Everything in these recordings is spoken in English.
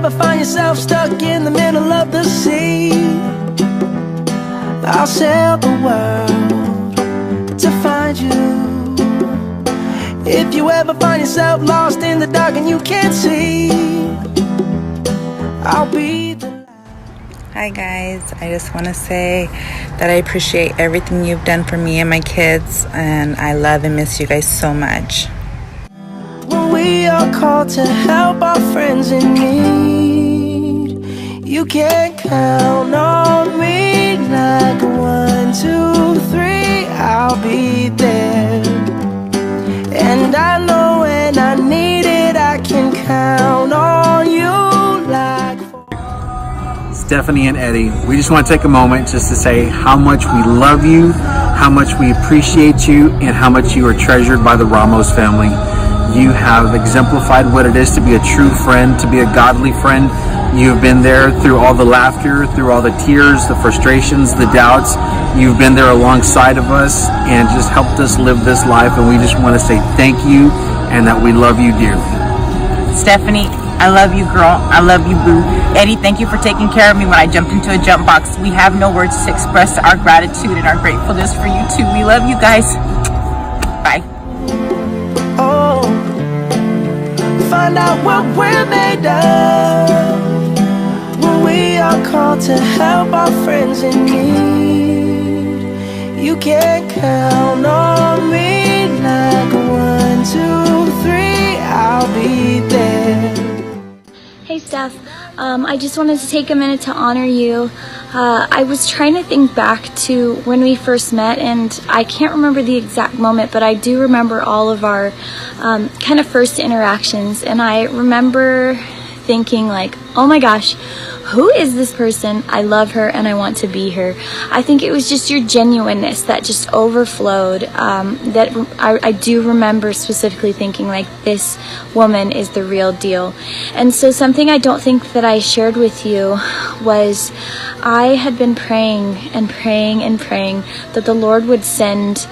ever find yourself stuck in the middle of the sea, I'll sail the world to find you. If you ever find yourself lost in the dark and you can't see, I'll be the light. Hi guys, I just want to say that I appreciate everything you've done for me and my kids, and I love and miss you guys so much. When we are called to help our friends in need, you can count on me like 1, 2, 3, I'll be there. And I know when I need it, I can count on you like 4. Stephanie and Eddie, we just want to take a moment just to say how much we love you, how much we appreciate you, and how much you are treasured by the Ramos family. You have exemplified what it is to be a true friend, to be a godly friend. You've been there through all the laughter, through all the tears, the frustrations, the doubts. You've been there alongside of us and just helped us live this life, and we just want to say thank you and that we love you dearly. Stephanie, I love you, girl. I love you, boo. Eddie, thank you for taking care of me when I jumped into a jump box. We have no words to express our gratitude and our gratefulness for you too. We love you guys. Bye. Oh, find out what we're made of when we are called to help our friends in need. You can count on me like 1, 2, 3, I'll be there. Hey Steph, I just wanted to take a minute to honor you. I was trying to think back to when we first met, and I can't remember the exact moment, but I do remember all of our kind of first interactions, and I remember thinking like, oh my gosh, who is this person? I love her and I want to be her. I think it was just your genuineness that just overflowed, that I do remember specifically thinking like, this woman is the real deal. And so something I don't think that I shared with you was I had been praying and praying and praying that the Lord would send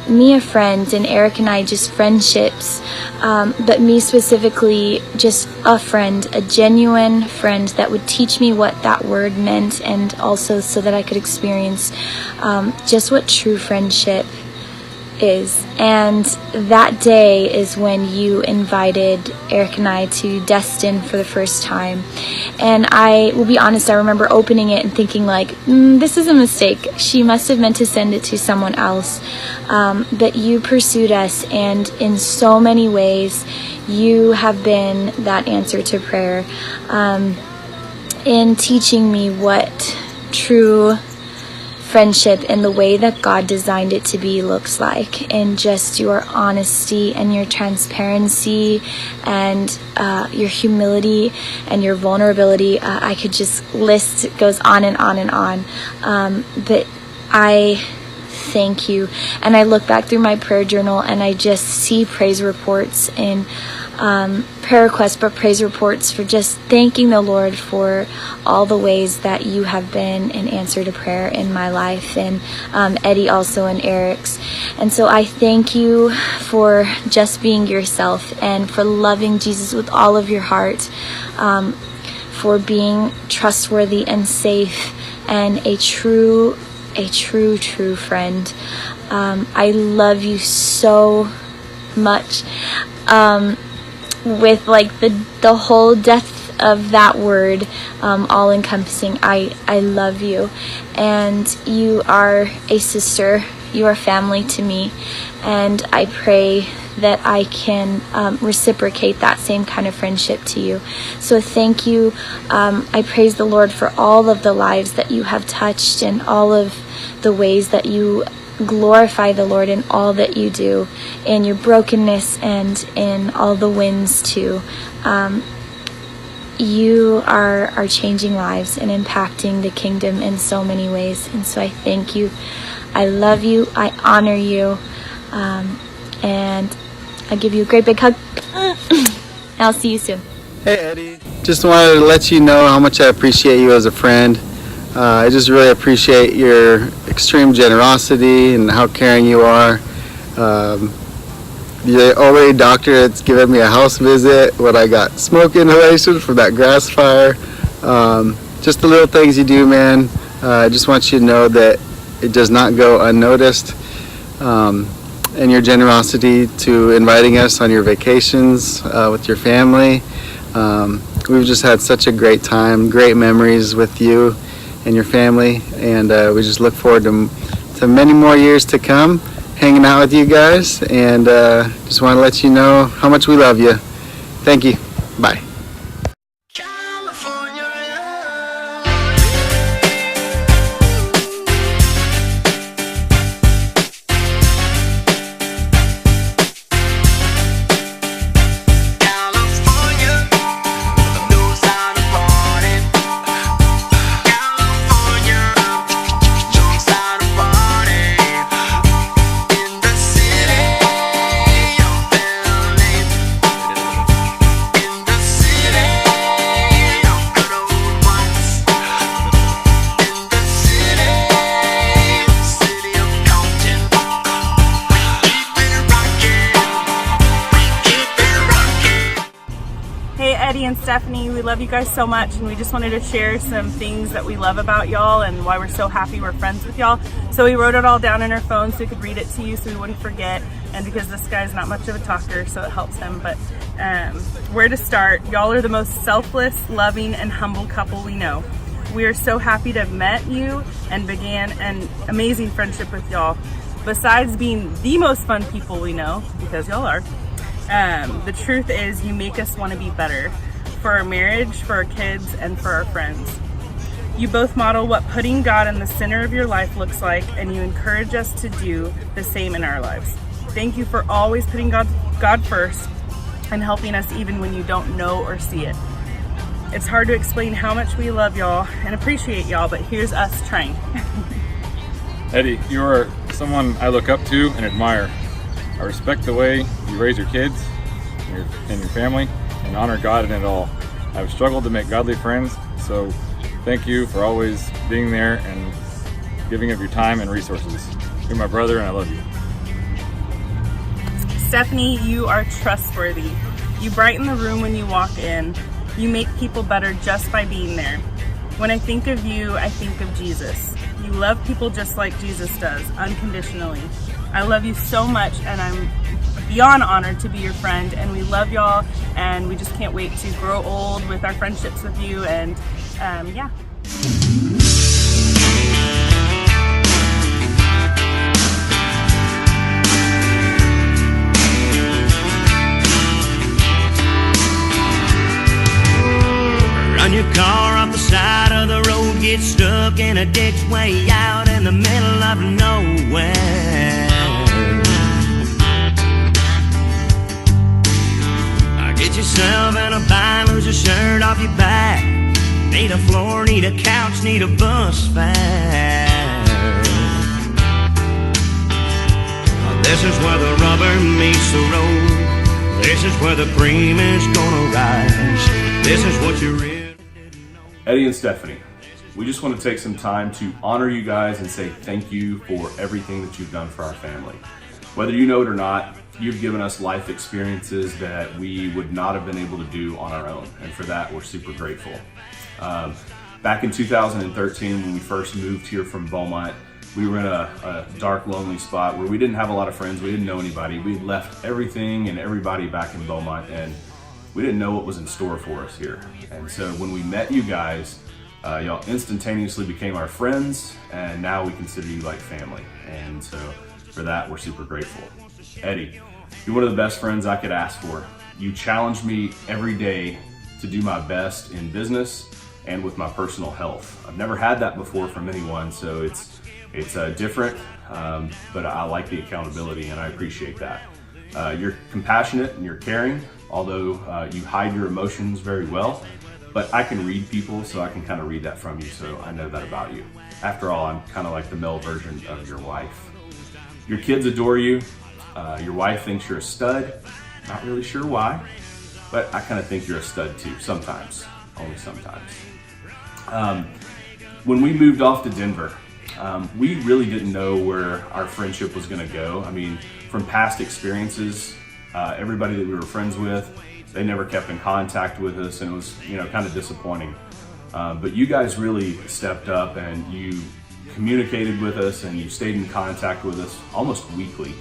me a friend, and Eric and I just friendships, but me specifically just a friend, a genuine friend that would teach me what that word meant, and also so that I could experience just what true friendship is. And that day is when you invited Eric and I to Destin for the first time, and I will be honest, I remember opening it and thinking like, this is a mistake, she must have meant to send it to someone else, but you pursued us, and in so many ways you have been that answer to prayer, in teaching me what true friendship and the way that God designed it to be looks like, and just your honesty and your transparency and your humility and your vulnerability. I could just list, it goes on and on and on, but I thank you. And I look back through my prayer journal and I just see praise reports and prayer requests, but praise reports for just thanking the Lord for all the ways that you have been an answer to prayer in my life, and Eddie also, and Eric's. And so I thank you for just being yourself and for loving Jesus with all of your heart, for being trustworthy and safe and a true friend. I love you so much. With like the whole depth of that word, all encompassing. I love you, and you are a sister, you are family to me, and I pray that I can reciprocate that same kind of friendship to you. So thank you. I praise the Lord for all of the lives that you have touched and all of the ways that you glorify the Lord in all that you do, in your brokenness and in all the wins too. You are changing lives and impacting the kingdom in so many ways, and so I thank you. I love you, I honor you, and I give you a great big hug. I'll see you soon. Hey Eddie, just wanted to let you know how much I appreciate you as a friend. I just really appreciate your extreme generosity and how caring you are. the already doctor that's given me a house visit when I got smoke inhalation from that grass fire. Just the little things you do, man. I just want you to know that it does not go unnoticed. And your generosity to inviting us on your vacations with your family. We've just had such a great time, great memories with you and your family, and we just look forward to many more years to come hanging out with you guys, and just want to let you know how much we love you. Thank you. Bye. Hey Eddie and Stephanie, we love you guys so much, and we just wanted to share some things that we love about y'all and why we're so happy we're friends with y'all. So we wrote it all down in our phone so we could read it to you so we wouldn't forget, and because this guy's not much of a talker so it helps him, but where to start? Y'all are the most selfless, loving, and humble couple we know. We are so happy to have met you and began an amazing friendship with y'all. Besides being the most fun people we know, because y'all are, the truth is you make us want to be better for our marriage, for our kids, and for our friends. You both model what putting God in the center of your life looks like, and you encourage us to do the same in our lives. Thank you for always putting God first and helping us even when you don't know or see it. It's hard to explain how much we love y'all and appreciate y'all, but here's us trying. Eddie, you are someone I look up to and admire. I respect the way you raise your kids and your family and honor God in it all. I've struggled to make godly friends, so thank you for always being there and giving of your time and resources. You're my brother and I love you. Stephanie, you are trustworthy. You brighten the room when you walk in. You make people better just by being there. When I think of you, I think of Jesus. You love people just like Jesus does, unconditionally. I love you so much, and I'm beyond honored to be your friend, and we love y'all, and we just can't wait to grow old with our friendships with you, and yeah. Run your car off the side of the road, get stuck in a ditch way out in the middle of nowhere. Get yourself in a bind, lose your shirt off your back. Need a floor, need a couch, need a bus fare. This is where the rubber meets the road. This is where the cream is gonna rise. This is what you really didn't know. Eddie and Stephanie, we just want to take some time to honor you guys and say thank you for everything that you've done for our family. Whether you know it or not, you've given us life experiences that we would not have been able to do on our own, and for that we're super grateful. Back in 2013, when we first moved here from Beaumont, we were in a dark, lonely spot where we didn't have a lot of friends, we didn't know anybody. We had left everything and everybody back in Beaumont, and we didn't know what was in store for us here. And so when we met you guys, y'all instantaneously became our friends, and now we consider you like family. And so for that, we're super grateful. Eddie, you're one of the best friends I could ask for. You challenge me every day to do my best in business and with my personal health. I've never had that before from anyone, so it's different, but I like the accountability and I appreciate that. You're compassionate and you're caring, although you hide your emotions very well, but I can read people, so I can kind of read that from you, so I know that about you. After all, I'm kind of like the male version of your wife. Your kids adore you. Your wife thinks you're a stud. Not really sure why, but I kind of think you're a stud too, sometimes, only sometimes. When we moved off to Denver, we really didn't know where our friendship was gonna go. I mean, from past experiences, Everybody that we were friends with, they never kept in contact with us, and it was, kind of disappointing. But you guys really stepped up, and you communicated with us, and you stayed in contact with us almost weekly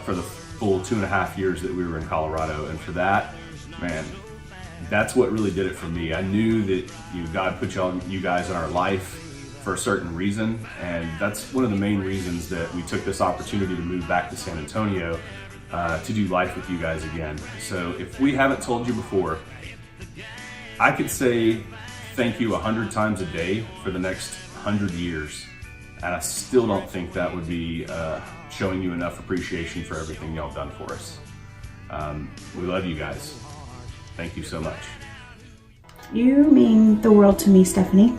for the full 2.5 years that we were in Colorado. And for that, man, that's what really did it for me. I knew that God put you guys in our life for a certain reason, and that's one of the main reasons that we took this opportunity to move back to San Antonio to do life with you guys again. So if we haven't told you before, I could say thank you 100 times a day for the next 100 years, and I still don't think that would be showing you enough appreciation for everything y'all done for us. We love you guys. Thank you so much. You mean the world to me, Stephanie.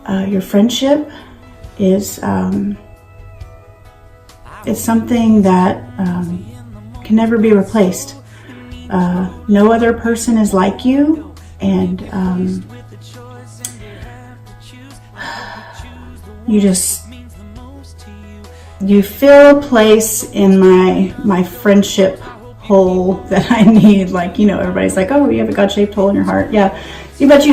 Your friendship is it's something that can never be replaced. No other person is like you, and you fill a place in my friendship hole that I need. Like, everybody's like, oh, you have a God-shaped hole in your heart. Yeah, but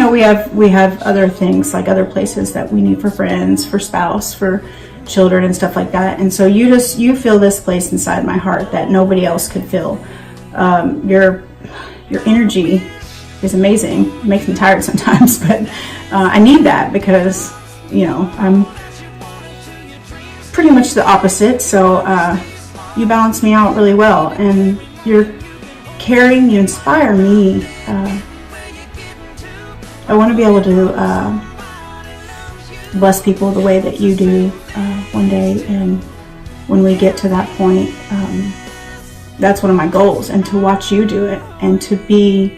we have other things, like other places that we need for friends, for spouse, for children and stuff like that. And so you fill this place inside my heart that nobody else could fill. Your energy is amazing. It makes me tired sometimes, but I need that because I'm pretty much the opposite. So you balance me out really well, and you're caring. You inspire me. I want to be able to bless people the way that you do one day, and when we get to that point, that's one of my goals, and to watch you do it and to be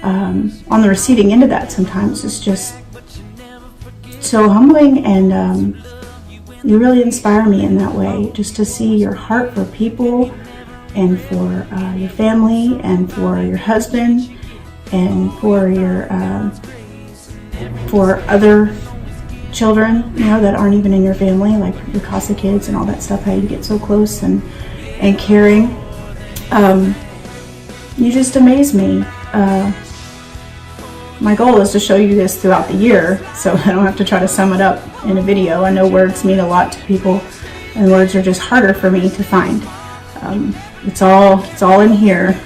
on the receiving end of that sometimes is just so humbling, and you really inspire me in that way, just to see your heart for people and for your family and for your husband and for your for other children that aren't even in your family, like your CASA kids and all that stuff, how you get so close and caring. You just amaze me. My goal is to show you this throughout the year, so I don't have to try to sum it up in a video. I know words mean a lot to people, and words are just harder for me to find. It's all in here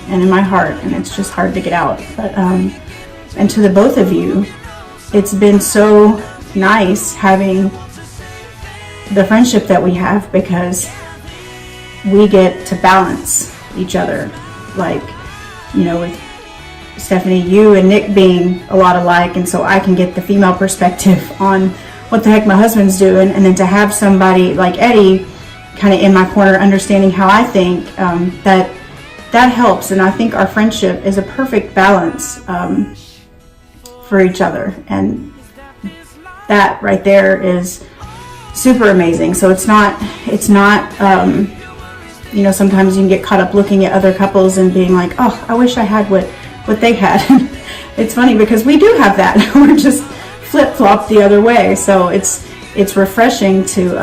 and in my heart, and it's just hard to get out. But and to the both of you, it's been so nice having the friendship that we have, because we get to balance each other. Like, with Stephanie, you and Nick being a lot alike, and so I can get the female perspective on what the heck my husband's doing, and then to have somebody like Eddie kind of in my corner understanding how I think, that helps. And I think our friendship is a perfect balance for each other, and that right there is super amazing. So it's not sometimes you can get caught up looking at other couples and being like, oh, I wish I had what they had. It's funny because we do have that. We're just flip-flop the other way. So it's refreshing to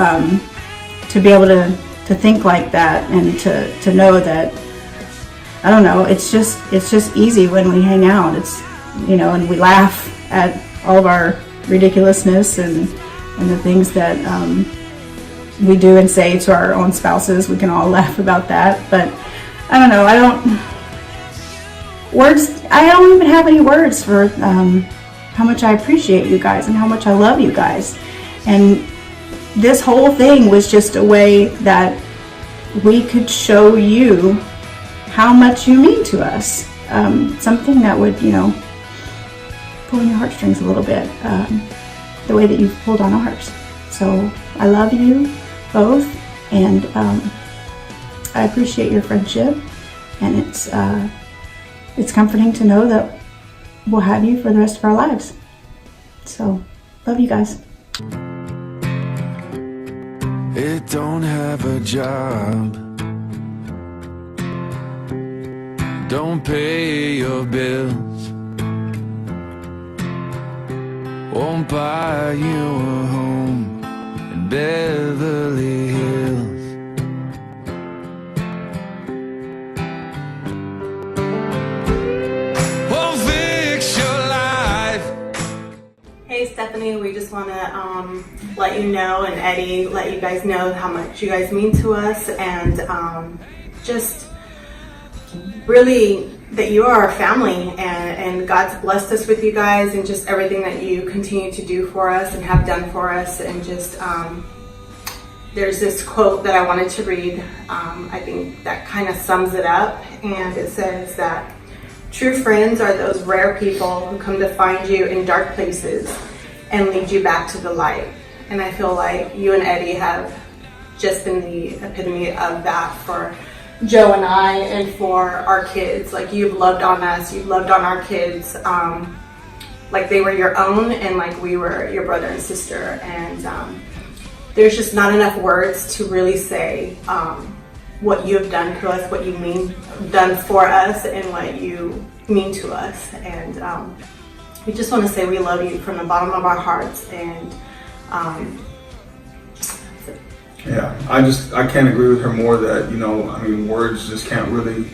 be able to think like that, and to know that, I don't know, it's just easy when we hang out. It's and we laugh at all of our ridiculousness and the things that we do and say to our own spouses. We can all laugh about that. But I don't know, I don't even have any words for how much I appreciate you guys and how much I love you guys. And this whole thing was just a way that we could show you how much you mean to us. Something that would, pull on your heartstrings a little bit, the way that you've pulled on ours. So I love you both, and I appreciate your friendship, and it's comforting to know that we'll have you for the rest of our lives. So, love you guys. It don't have a job, don't pay your bills, won't buy you a home in Beverly Hills. Stephanie. We just want to let you know, and Eddie, let you guys know how much you guys mean to us, and just really that you are our family, and God's blessed us with you guys, and just everything that you continue to do for us and have done for us. And just there's this quote that I wanted to read. I think that kind of sums it up, and it says that true friends are those rare people who come to find you in dark places and lead you back to the light. And I feel like you and Eddie have just been the epitome of that for Joe and I, and for our kids. Like, you've loved on us, you've loved on our kids, like they were your own, and like we were your brother and sister. And there's just not enough words to really say what you have done to us, what you done for us, and what you mean to us. And we just want to say we love you from the bottom of our hearts. And yeah, I can't agree with her more that, you know, I mean, words just can't really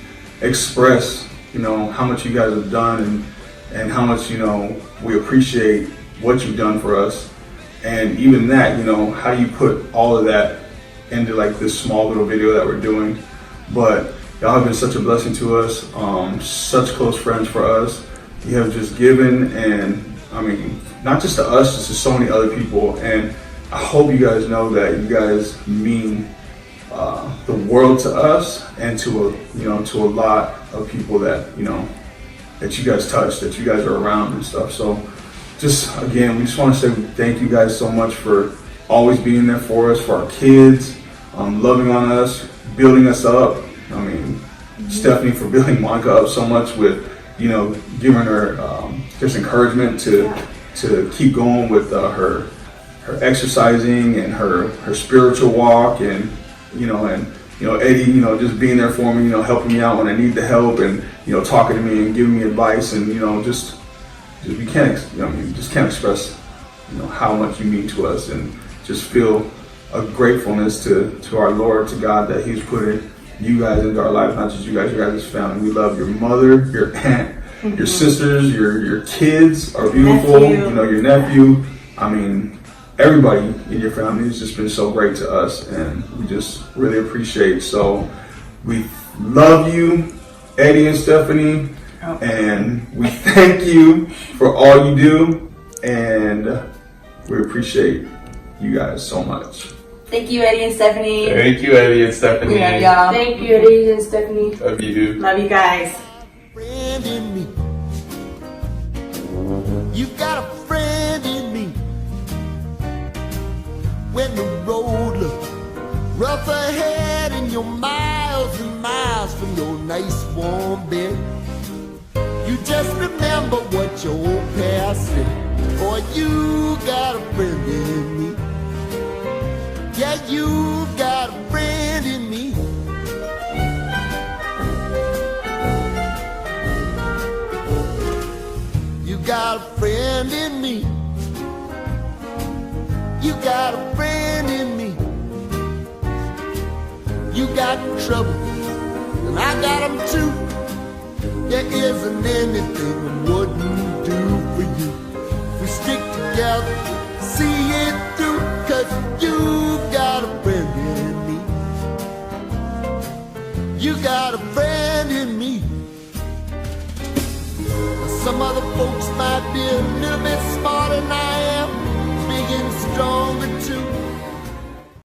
express, you know, how much you guys have done, and how much, you know, we appreciate what you've done for us. And even that, you know, how do you put all of that into like this small little video that we're doing? But y'all have been such a blessing to us, such close friends for us. You have just given, and I mean, not just to us, just to so many other people. And I hope you guys know that you guys mean the world to us, and to a lot of people that, you know, that you guys touch, that you guys are around and stuff. So just again, we just want to say thank you guys so much for always being there for us, for our kids, loving on us, building us up. I mean, Stephanie for building Monica up so much with, you know, giving her just encouragement to keep going with her exercising and her spiritual walk, and you know Eddie, you know, just being there for me, you know, helping me out when I need the help, and you know, talking to me and giving me advice, and you know, just we can't, you know, you just can't express, you know, how much you mean to us, and just feel a gratefulness to our Lord, to God, that He's putting you guys into our life, not just you guys' family. We love your mother, your aunt, your sisters, your kids are beautiful, you know, your nephew. I mean, everybody in your family has just been so great to us, and we just really appreciate. So we love you, Eddie and Stephanie, and we thank you for all you do, and we appreciate you guys so much. thank you, Eddie and Stephanie. Thank you, Eddie and Stephanie. We love y'all. Thank you, Eddie and Stephanie. Love you. Love you guys. Friend in me. You got a friend in me. When the road looks rough ahead and you're miles and miles from your nice warm bed, you just remember what your old past said. Boy, you got a friend in me. Yeah, you got a friend in me. You got a friend in me. You got a friend in me. You got trouble, and I got them too. There isn't anything I wouldn't do for you. We stick together, see it through, 'cause you got a friend in me. You got a friend in me. Some other folks might be a